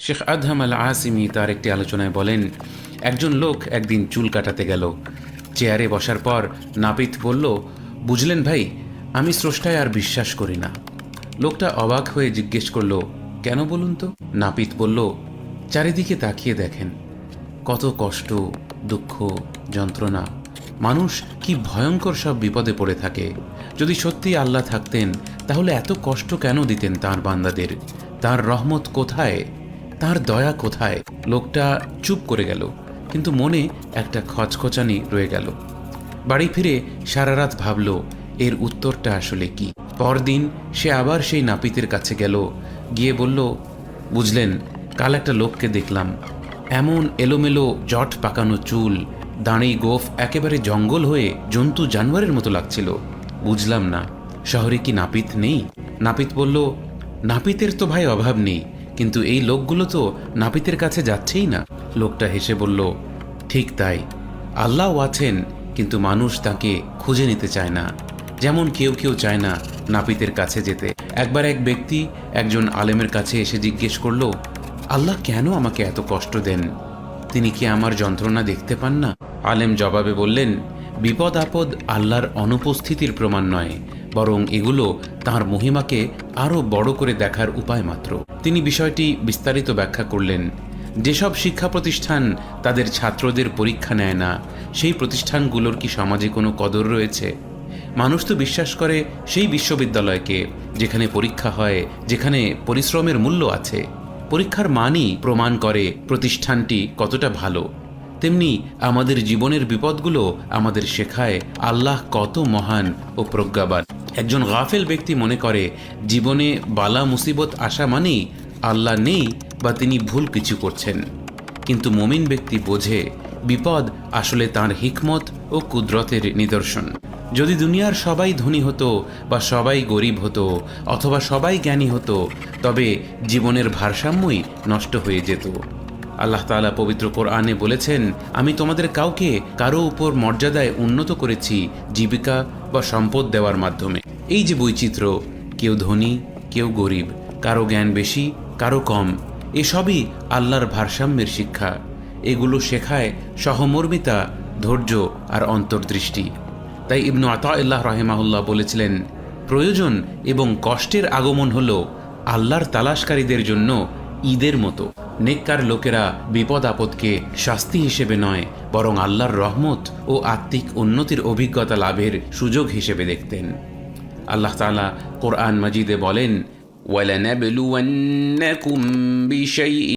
Sheikh Adham আল আসিমি তার একটি আলোচনায় বলেন, একজন লোক একদিন চুল কাটাতে গেল। চেয়ারে বসার পর নাপিত বলল, বুঝলেন ভাই, আমি স্রষ্টায় আর বিশ্বাস করি না। লোকটা অবাক হয়ে জিজ্ঞেস করল, কেন বলুন তো? নাপিত বলল, চারিদিকে তাকিয়ে দেখেন, কত কষ্ট, দুঃখ, যন্ত্রণা, মানুষ কি ভয়ঙ্কর সব বিপদে পড়ে থাকে। যদি সত্যি আল্লাহ থাকতেন তাহলে এত কষ্ট কেন দিতেন তাঁর বান্দাদের? তার রহমত কোথায়, তার দয়া কোথায়? লোকটা চুপ করে গেল, কিন্তু মনে একটা খচখচানি রয়ে গেল। বাড়ি ফিরে সারা রাত ভাবল এর উত্তরটা আসলে কি। পরদিন সে আবার সেই নাপিতের কাছে গেল, গিয়ে বলল, বুঝলেন, কাল একটা লোককে দেখলাম, এমন এলোমেলো জট পাকানো চুল, দাঁড়ি গোফ একেবারে জঙ্গল হয়ে জন্তু জানোয়ারের মতো লাগছিল। বুঝলাম না, শহরে কি নাপিত নেই? নাপিত বলল, নাপিতের তো ভাই অভাব নেই, কিন্তু এই লোকগুলো তো নাপিতের কাছে যাচ্ছেই না। লোকটা হেসে বলল, ঠিক তাই, আল্লাহও আছেন, কিন্তু মানুষ তাকে খুঁজে নিতে চায় না, যেমন কেউ কেউ চায় না নাপিতের কাছে যেতে। একবার এক ব্যক্তি একজন আলেমের কাছে এসে জিজ্ঞেস করল, আল্লাহ কেন আমাকে এত কষ্ট দেন? তিনি কি আমার যন্ত্রণা দেখতে পান না? আলেম জবাবে বললেন, বিপদ আপদ আল্লাহর অনুপস্থিতির প্রমাণ নয়, বরং এগুলো তাঁর মহিমাকে আরও বড় করে দেখার উপায় মাত্র। তিনি বিষয়টি বিস্তারিত ব্যাখ্যা করলেন। যেসব শিক্ষা প্রতিষ্ঠান তাদের ছাত্রদের পরীক্ষা নেয় না, সেই প্রতিষ্ঠানগুলোর কি সমাজে কোনো কদর রয়েছে? মানুষ তো বিশ্বাস করে সেই বিশ্ববিদ্যালয়কে যেখানে পরীক্ষা হয়, যেখানে পরিশ্রমের মূল্য আছে। পরীক্ষার মানই প্রমাণ করে প্রতিষ্ঠানটি কতটা ভালো। তেমনি আমাদের জীবনের বিপদগুলো আমাদের শেখায় আল্লাহ কত মহান ও প্রজ্ঞাবান। একজন গাফেল ব্যক্তি মনে করে জীবনে বালা মুসিবত আসা মানেই আল্লাহ নেই বা তিনি ভুল কিছু করছেন, কিন্তু মুমিন ব্যক্তি বোঝে বিপদ আসলে তাঁর হিকমত ও কুদরতের নিদর্শন। যদি দুনিয়ার সবাই ধনী হতো বা সবাই গরিব হতো অথবা সবাই জ্ঞানী হতো, তবে জীবনের ভারসাম্যই নষ্ট হয়ে যেত। আল্লাহ তাআলা পবিত্র কোরআনে বলেছেন, আমি তোমাদের কাউকে কারো উপর মর্যাদায় উন্নত করেছি জীবিকা বা সম্পদ দেওয়ার মাধ্যমে। এই যে বৈচিত্র্য, কেউ ধনী কেউ গরিব, কারো জ্ঞান বেশি কারো কম, এসবই আল্লাহর ভারসাম্যের শিক্ষা। এগুলো শেখায় সহমর্মিতা, ধৈর্য আর অন্তর্দৃষ্টি। তাই ইবনু আতাউল্লাহ রাহিমাহুল্লাহ বলেছিলেন, প্রয়োজন এবং কষ্টের আগমন হল আল্লাহর তালাশকারীদের জন্য ঈদের মতো। নেককার লোকেরা বিপদ আপদকে শাস্তি হিসেবে নয়, বরং আল্লাহর রহমত ও আত্মিক উন্নতির অভিজ্ঞতা লাভের সুযোগ হিসেবে দেখতেন। আল্লাহ তাআলা কোরআন মাজিদে বলেন, ওয়ালানাবলুওয়ান্নাকুম বিশাইইন